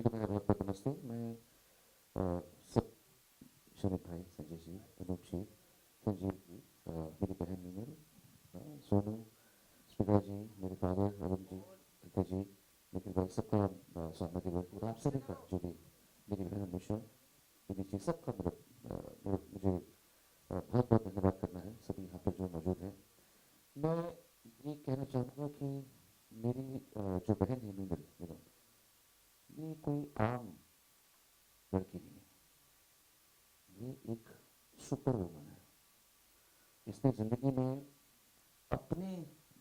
सभी को मेरा बहुत बहुत नमस्ते। मैं सब शरद भाई, संजय जी, अनूप जी, संजीव जी, मेरी बहन मीनल, सोनू, स्मिता जी, मेरे फादर अरुण जी, गीता जी, निखिल भाई, सबका स्वागत है और आप सभी का जो भी मेरी बहन अनुषा, मेरी जी, सबका मुझे बहुत बहुत धन्यवाद करना है सभी यहाँ पर जो मौजूद हैं। मैं ये कहना चाहूँगा कि मेरी जो बहन है मीनल, ये कोई आम लड़की नहीं है, ये एक सुपर वुमन है। इसने जिंदगी में अपने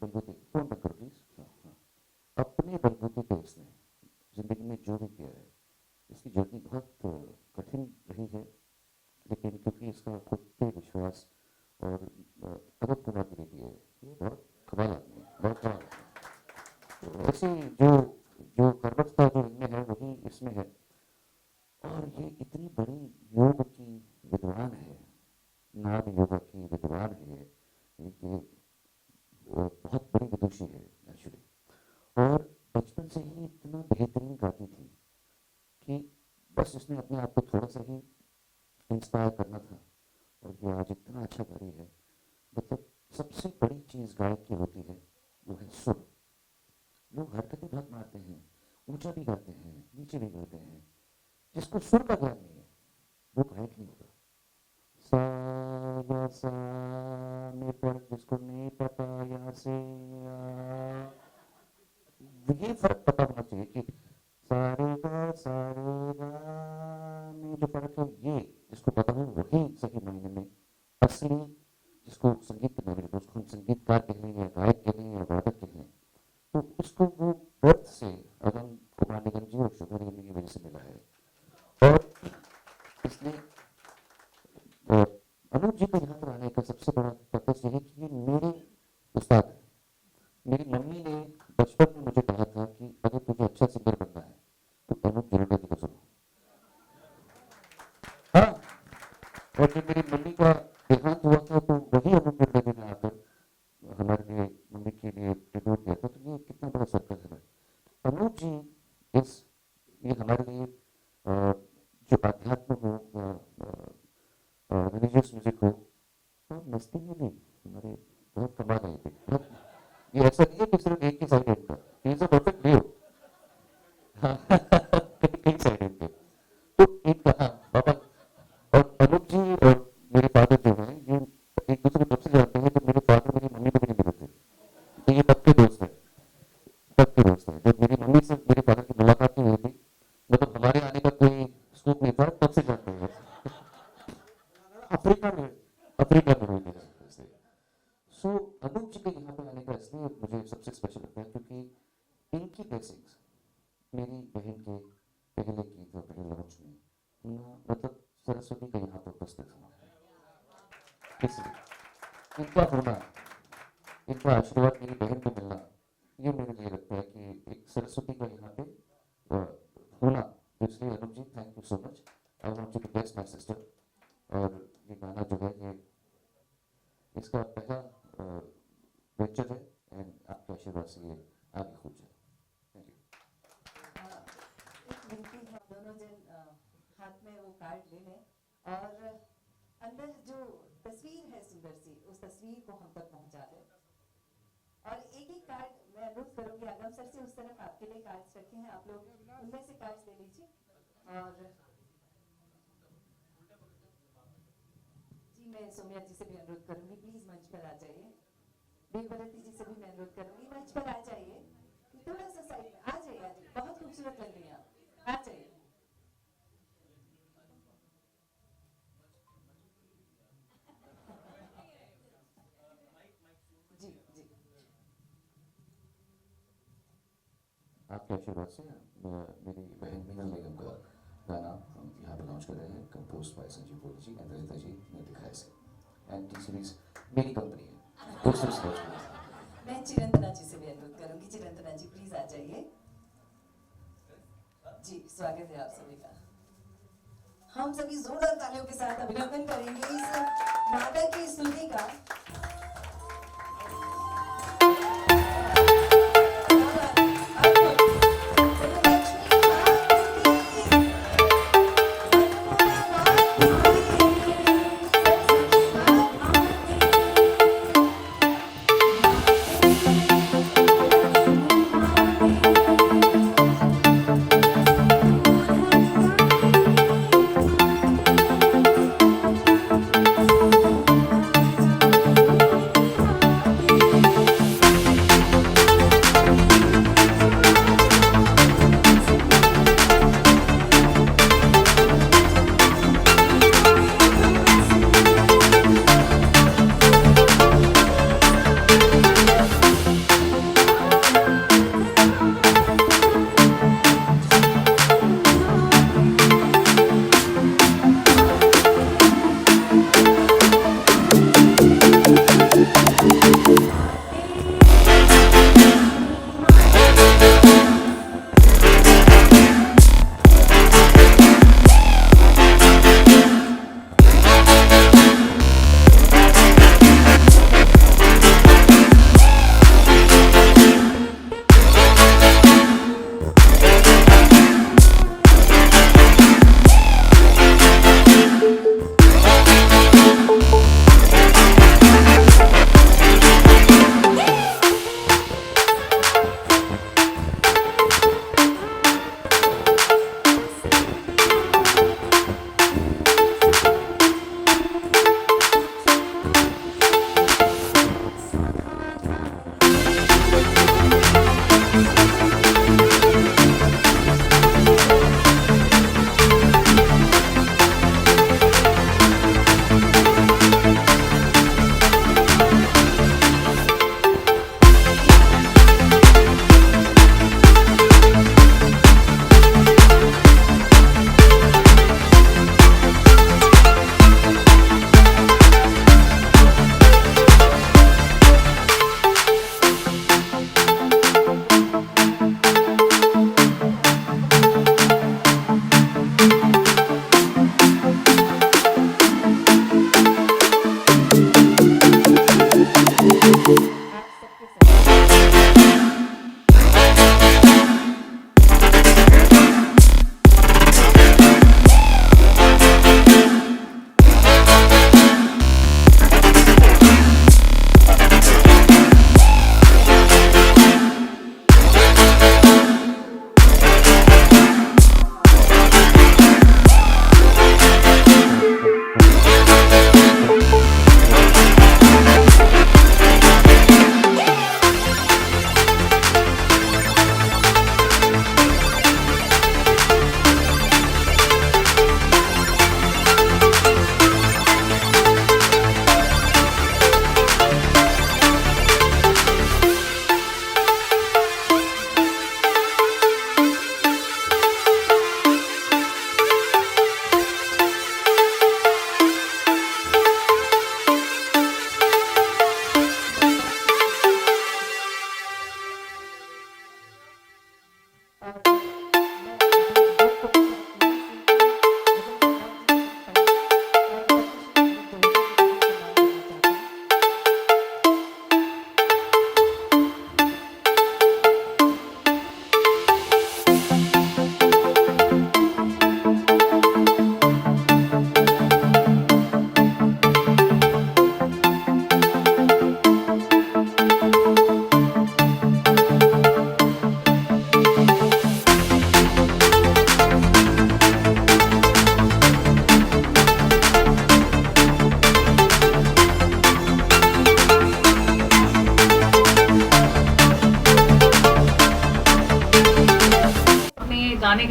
बलबूते, फोन बंद करो प्लीज, हाँ, अपने बलबूते पे इसने जिंदगी में जो भी किया है, इसकी जर्नी बहुत कठिन रही है, लेकिन क्योंकि इसका खुद पे विश्वास और अदब कुमार गिरी भी है, ये बहुत कमाल आदमी है, बहुत कमाल आदमी है। ऐसी जो जो कर्मठता जो इनमें है वही इसमें है। और ये इतनी बड़ी योग की विद्वान है, नाद योगा की विद्वान है, ये बहुत बड़ी विदुषी है एक्चुअली। और बचपन से ही इतना बेहतरीन गाती थी कि बस उसने अपने आप को थोड़ा सा ही इंस्पायर करना था और ये आज इतना अच्छा गा रही है। मतलब सबसे बड़ी चीज़ गायक की होती है वो है सुर। लोग हरकतें बहुत मारते हैं, ऊंचा भी गाते हैं, नीचे भी गाते हैं, जिसको सुर का ज्ञान नहीं है वो गायक नहीं होगा। सा या सा में फर्क जिसको नहीं पता, यहाँ से ये फर्क पता होना चाहिए कि सारे गा में जो फर्क है, ये जिसको पता हो वही सही मायने में असली, जिसको संगीत के मामले में उसको हम संगीतकार कह लें या गायक कह लें या वादक कह लें, तो उसको वो बर्थ से अगम कुमार निगम जी और शुगर निगम की वजह से मिला है। और इसने अनूप जी को यहाँ पर आने का सबसे बड़ा पर्पस यह है कि ये मेरे उस्ताद हैं। मेरी मम्मी ने बचपन में मुझे कहा था कि अगर तुझे अच्छा सिंगर बनना है तो अनूप जलोटा जी को सुनो। हाँ, और जब मेरी मम्मी का देहांत हुआ था तो वही अनूप जलोटा जी ने आकर हमारे लिए, मम्मी के लिए ट्रिब्यूट किया था। तो ये कितना बड़ा सर्कस है। अनूप जी इस ये हमारे लिए जो अध्यात्म हो, रिलीजियस म्यूजिक हो, तो मस्ती में नहीं, हमारे बहुत कमाल है ये। ये ऐसा नहीं है कि सिर्फ एक ही साइड है इनका, इज अ परफेक्ट व्यू। कई साइड है इनके। तो एक हाँ पापा और अनूप जी और मेरे फादर जो हैं ये एक दूसरे को कब से जानते हैं, जब मेरे फादर मेरी मम्मी को भी नहीं मिले थे। तो ये तब के दोस्त हैं, तब के दोस्त हैं। जब मेरी मम्मी से मेरे फादर की मुलाकात नहीं हुई थी, मतलब हमारे आने का कोई स्कोप नहीं था, तब से जानते हैं। अफ्रीका में, अफ्रीका में हुई थी। सो अनूप जी के यहाँ पे आने का इसलिए मुझे सबसे स्पेशल लगता है क्योंकि इनकी ब्लेसिंग्स मेरी बहन के पहले गीत और पहले लॉन्च में मतलब सरस्वती का यहाँ पर उपस्थित था। इसलिए इनका होना, इनका आशीर्वाद मेरी बहन को मिलना, ये मेरे लिए लगता है कि एक सरस्वती का यहाँ पे होना। इसलिए Anoop ji thank you so much. I want you to bless my sister. और ये गाना जो है ये इसका पहला वेंचर है एंड आपके आशीर्वाद से ये आगे खूब जाए। Thank you. दोनों जन हाथ में वो कार्ड ले लें और अंदर जो तस्वीर है सुंदर सी, उस तस्वीर को हम तक पहुंचा दें। और एक एक कार्ड मैं अनुरोध करूंगी आगम सर से, उस तरफ आपके लिए कार्ड्स रखे हैं, आप लोग उनमें से कार्ड्स ले लीजिए। और जी मैं सोम्या जी से भी अनुरोध करूंगी प्लीज मंच पर आ जाइए। देवव्रती जी से भी मैं अनुरोध करूंगी मंच पर आ जाइए, थोड़ा सा साइड में आ जाइए, बहुत खूबसूरत लग रही हैं आप, आ जाइए। जी जी आपके आशीर्वाद से मेरी बहन मीनल बेगम का गाना हम यहाँ पर लॉन्च कर रहे हैं, कंपोज बाय संजीव बोली जी एंड ललिता जी ने लिखा है इसे। एंड टी सीरीज मेरी कंपनी है, पोस्टर्स लॉन्च कर रहे हैं। मैं चिरंतना जी से भी अनुरोध करूंगी, चिरंतना जी प्लीज आ जाइए। जी स्वागत है आप सभी का। हम सभी जोरदार तालियों के साथ अभिनंदन करेंगे इस नाटक की स्तुति का।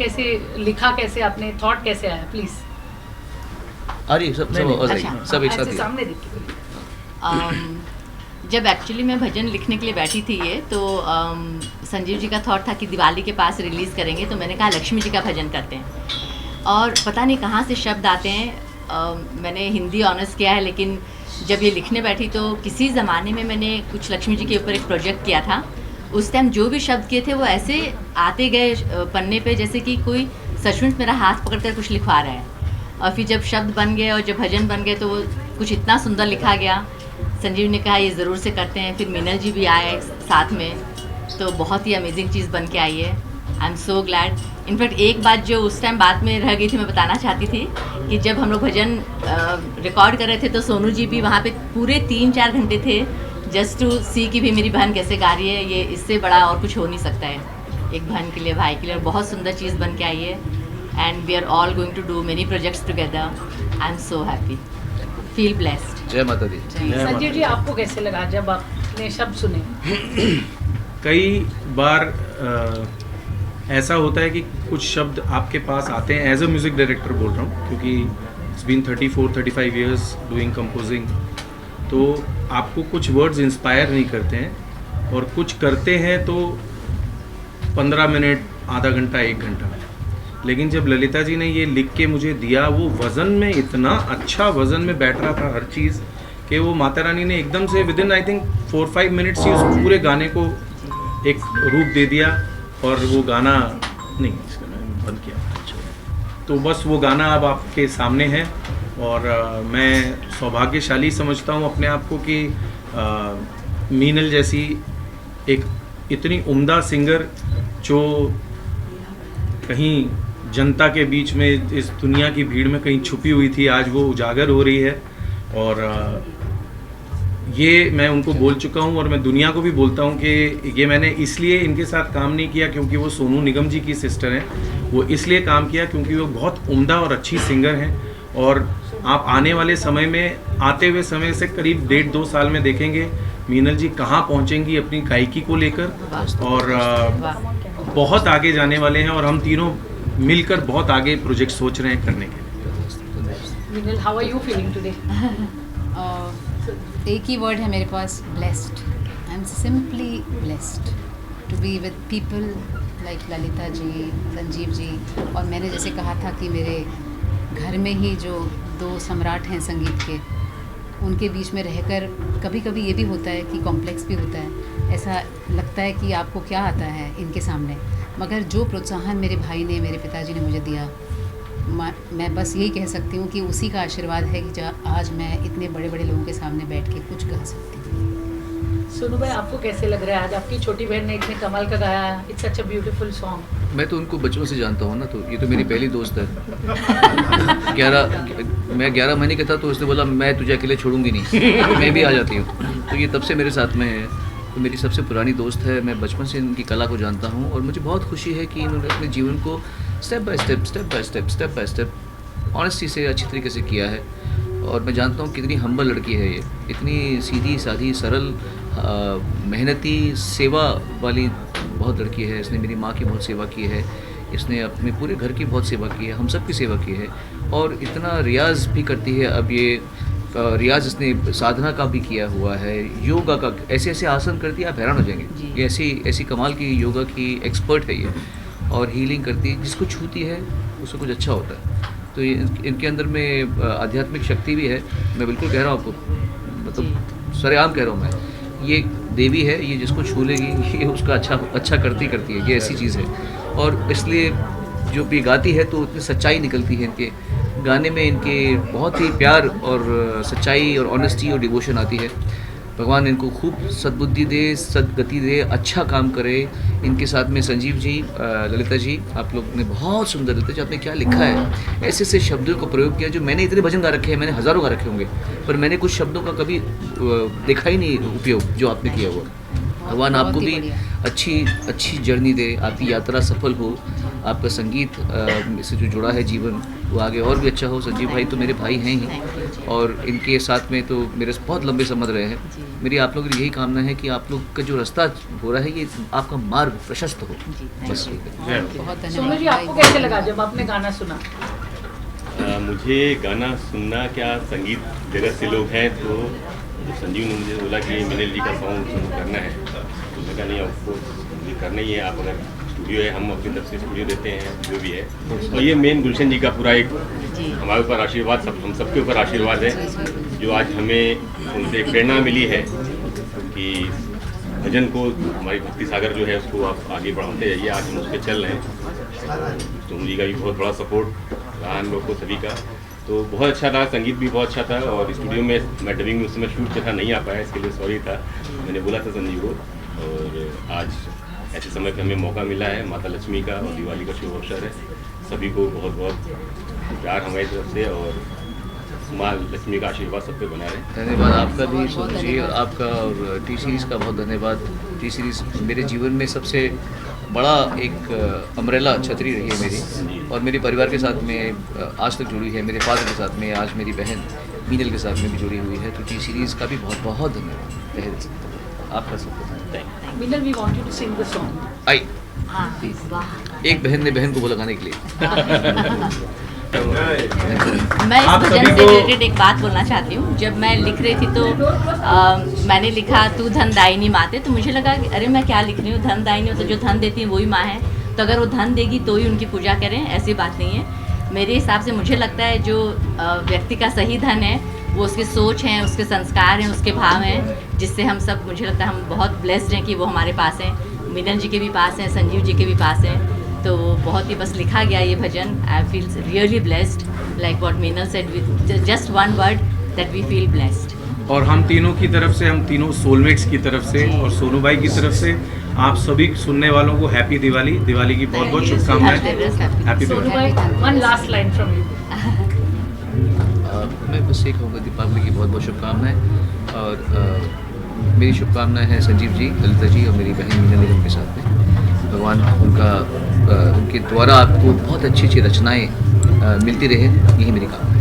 कैसे लिखा, कैसे आपने थॉट कैसे आया, प्लीज। अरे सब एक साथ ऐसे ही। सामने देखिए। जब एक्चुअली मैं भजन लिखने के लिए बैठी थी ये तो संजीव जी का थॉट था कि दिवाली के पास रिलीज़ करेंगे, तो मैंने कहा लक्ष्मी जी का भजन करते हैं। और पता नहीं कहाँ से शब्द आते हैं, मैंने हिंदी ऑनर्स किया है, लेकिन जब ये लिखने बैठी तो किसी ज़माने में मैंने कुछ लक्ष्मी जी के ऊपर एक प्रोजेक्ट किया था। उस टाइम जो भी शब्द किए थे वो ऐसे आते गए पन्ने पे जैसे कि कोई सचमुच मेरा हाथ पकड़कर कुछ लिखवा रहा है। और फिर जब शब्द बन गए और जब भजन बन गए तो वो कुछ इतना सुंदर लिखा गया। संजीव ने कहा ये ज़रूर से करते हैं, फिर मीनल जी भी आए साथ में, तो बहुत ही अमेजिंग चीज़ बन के आई है। आई एम सो ग्लैड। इनफैक्ट एक बात जो उस टाइम बात में रह गई थी, मैं बताना चाहती थी कि जब हम लोग भजन रिकॉर्ड कर रहे थे तो सोनू जी भी वहाँ पे पूरे 3-4 घंटे थे जस्ट टू सी कि भी मेरी बहन कैसे गा रही है। ये इससे बड़ा और कुछ हो नहीं सकता है एक बहन के लिए, भाई के लिए। और बहुत सुंदर चीज़ बन के आई है and we are all going to do many projects together. I am so happy, feel blessed. जय माता दी। संजीव जी आपको कैसे लगा जब आपने शब्द सुने? कई बार ऐसा होता है कि कुछ शब्द आपके पास आते हैं, एज अ म्यूज़िक डायरेक्टर बोल रहा हूँ, क्योंकि it's been 34-35 years doing composing. तो आपको कुछ वर्ड्स इंस्पायर नहीं करते हैं और कुछ करते हैं तो 15 मिनट, आधा घंटा, 1 घंटा। लेकिन जब ललिता जी ने ये लिख के मुझे दिया, वो वज़न में इतना अच्छा वज़न में बैठ रहा था हर चीज़ कि वो माता रानी ने एकदम से विदिन आई थिंक 4-5 मिनट्स ही उस पूरे गाने को एक रूप दे दिया। और वो गाना नहीं, इसका मैंने बंद किया। तो बस वो गाना अब आपके सामने है और मैं सौभाग्यशाली समझता हूँ अपने आप को कि मीनल जैसी एक इतनी उम्दा सिंगर जो कहीं जनता के बीच में इस दुनिया की भीड़ में कहीं छुपी हुई थी, आज वो उजागर हो रही है। और ये मैं उनको बोल चुका हूँ और मैं दुनिया को भी बोलता हूँ कि ये मैंने इसलिए इनके साथ काम नहीं किया क्योंकि वो सोनू निगम जी की सिस्टर हैं, वो इसलिए काम किया क्योंकि वो बहुत उम्दा और अच्छी सिंगर हैं। और आप आने वाले समय में, आते हुए समय से करीब 1.5-2 साल में देखेंगे मीनल जी कहाँ पहुँचेंगी अपनी गायकी को लेकर, और बहुत आगे जाने वाले हैं। और हम तीनों मिलकर बहुत आगे प्रोजेक्ट सोच रहे हैं करने के। Meenal, how are you feeling today? एक ही वर्ड है मेरे पास, blessed. I am simply blessed to be with people like Lalita ji, Sanjeev ji. और मैंने जैसे कहा था कि मेरे घर में ही जो 2 सम्राट हैं संगीत के, उनके बीच में रहकर कभी कभी ये भी होता है कि कॉम्प्लेक्स भी होता है। ऐसा लगता है कि आपको क्या आता है इनके सामने, मगर जो प्रोत्साहन मेरे भाई ने, मेरे पिताजी ने मुझे दिया, मैं बस यही कह सकती हूँ कि उसी का आशीर्वाद है कि आज मैं इतने बड़े बड़े लोगों के सामने बैठ के कुछ गा सकती हूँ। सोनू भाई, आपको कैसे लग रहा है आज आपकी छोटी बहन ने इतने कमाल का गाया? It's such a beautiful song. मैं तो उनको बचपन से जानता हूँ ना, तो ये तो मेरी पहली दोस्त है। 11 महीने का था तो उसने बोला मैं तुझे अकेले छोड़ूंगी नहीं, मैं भी आ जाती हूँ। तो ये तब से मेरे साथ में है, तो मेरी सबसे पुरानी दोस्त है। मैं बचपन से इनकी कला को जानता हूँ और मुझे बहुत खुशी है कि इन्होंने अपने जीवन को स्टेप बाय स्टेप ऑनेस्टी से अच्छी तरीके से किया है। और मैं जानता हूँ कितनी हम्बल लड़की है ये, इतनी सीधी सादी सरल मेहनती सेवा वाली बहुत लड़की है। इसने मेरी माँ की बहुत सेवा की है, इसने अपने पूरे घर की बहुत सेवा की है, हम सब की सेवा की है। और इतना रियाज़ भी करती है। अब ये रियाज़ इसने साधना का भी किया हुआ है, योगा का ऐसे ऐसे आसन करती है आप हैरान हो जाएंगे। ये ऐसी कमाल की योगा की एक्सपर्ट है ये, और हीलिंग करती है, जिसको छूती है उसको कुछ अच्छा होता है। तो ये इनके अंदर में आध्यात्मिक शक्ति भी है। मैं बिल्कुल कह रहा हूँ आपको, मतलब सरेआम कह रहा हूँ मैं, ये देवी है, ये जिसको छू लेगी ये उसका अच्छा करती है। ये ऐसी चीज़ है। और इसलिए जो भी गाती है तो उतनी सच्चाई निकलती है इनके गाने में, इनके बहुत ही प्यार और सच्चाई और ऑनेस्टी और डिवोशन आती है। भगवान इनको खूब सद्बुद्धि दे, सद्गति दे, अच्छा काम करे। इनके साथ में संजीव जी, ललिता जी, आप लोग ने बहुत सुंदर, ललिता जी आपने क्या लिखा है, ऐसे ऐसे शब्दों का प्रयोग किया जो मैंने इतने भजन गा रखे हैं, मैंने हज़ारों गा रखे होंगे, पर मैंने कुछ शब्दों का कभी देखा ही नहीं उपयोग जो आपने किया हुआ। भगवान आपको भी अच्छी जर्नी दे, आपकी यात्रा सफल हो। आपका संगीत से जो जुड़ा है जीवन वो आगे और भी अच्छा हो। संजीव भाई तो मेरे भाई हैं ही और इनके साथ में तो मेरे बहुत लंबे संबंध रहे हैं। मेरी आप लोगों की यही कामना है कि आप लोग का जो रास्ता हो रहा है ये आपका मार्ग प्रशस्त हो। बस बहुत सोनू जी, धन्यवाद आपको कैसे लगा जब आपने गाना सुना? मुझे गाना सुनना क्या, संगीत जगत से लोग हैं तो संजीव ने मुझे बोला कि मिनल जी का सॉन्ग करना है तो मैं कहा नहीं आपको मुझे करना ही है। आप अगर स्टूडियो है, हम अपनी तरफ से स्टूडियो देते हैं जो भी है। और ये मेन गुलशन जी का पूरा एक हमारे ऊपर आशीर्वाद, हम सबके ऊपर आशीर्वाद है जो आज हमें उनसे प्रेरणा मिली है कि भजन को, हमारी भक्ति सागर जो है उसको आप आगे बढ़ाते जाइए। आज हम उस पर चल रहे हैं। सोनू जी का भी बहुत बड़ा सपोर्ट रहा हम लोग को सभी का, तो बहुत अच्छा रहा। संगीत भी बहुत अच्छा था और स्टूडियो में मैं डबिंग में उस समय शूट के था नहीं आ पाया, इसके लिए सॉरी था। मैंने बोला था संजीव को और आज ऐसे समय पे हमें मौका मिला है। माता लक्ष्मी का और दिवाली का शुभ अवसर है। सभी को बहुत बहुत प्यार हमारी तरफ से और माँ लक्ष्मी का आशीर्वाद सब पे बना रहे। धन्यवाद आपका भी सोनू जी और आपका और टी सीरीज़ का बहुत धन्यवाद। टी सीरीज़ मेरे जीवन में सबसे बड़ा एक अम्ब्रेला छतरी रही है मेरी और मेरे परिवार के साथ में आज तक जुड़ी है। मेरे फादर के साथ में, आज मेरी बहन मीनल के साथ में भी जुड़ी हुई है। तो टी सीरीज़ का भी बहुत बहुत धन्यवाद तहे दिल से। आपका सब Meenal, we want you to sing the song. I हाँ वाह। एक बहन ने बहन को बोला गाने के लिए। मैं इस भजन से रिलेटेड एक बात बोलना चाहती हूँ। जब मैं लिख रही थी तो मैंने लिखा तू धन दायिनी माते, तो मुझे लगा कि अरे मैं क्या लिख रही हूँ, धन दायिनी हो तो जो धन देती है वही माँ है, तो अगर वो धन देगी तो ही उनकी पूजा करें, ऐसी बात नहीं है। मेरे हिसाब से मुझे लगता है जो व्यक्ति का सही धन है वो उसकी सोच है, उसके संस्कार हैं, उसके भाव हैं, जिससे हम सब, मुझे लगता है हम बहुत ब्लेस्ड हैं कि वो हमारे पास हैं। मिनल जी के भी पास हैं, संजीव जी के भी पास हैं। तो बहुत ही बस लिखा गया ये भजन। I feel really blessed, like what Meenal said, with just one word that we feel blessed. और हम तीनों की तरफ से, हम तीनों सोलमेट्स की तरफ से और सोनू भाई की तरफ से आप सभी सुनने वालों को हैप्पी दिवाली, दिवाली की बहुत बहुत शुभकामनाएं। हैप्पी सोनू दिवाली। भाई, one last line from you. मैं बस ये कहूँगा दीपावली की बहुत बहुत शुभकामनाएं और मेरी शुभकामनाएं हैं संजीव जी, ललिता जी और मेरी बहन मीना निगम के साथ में। भगवान उनके द्वारा आपको बहुत अच्छी अच्छी रचनाएं मिलती रहे, यही मेरी कामना है।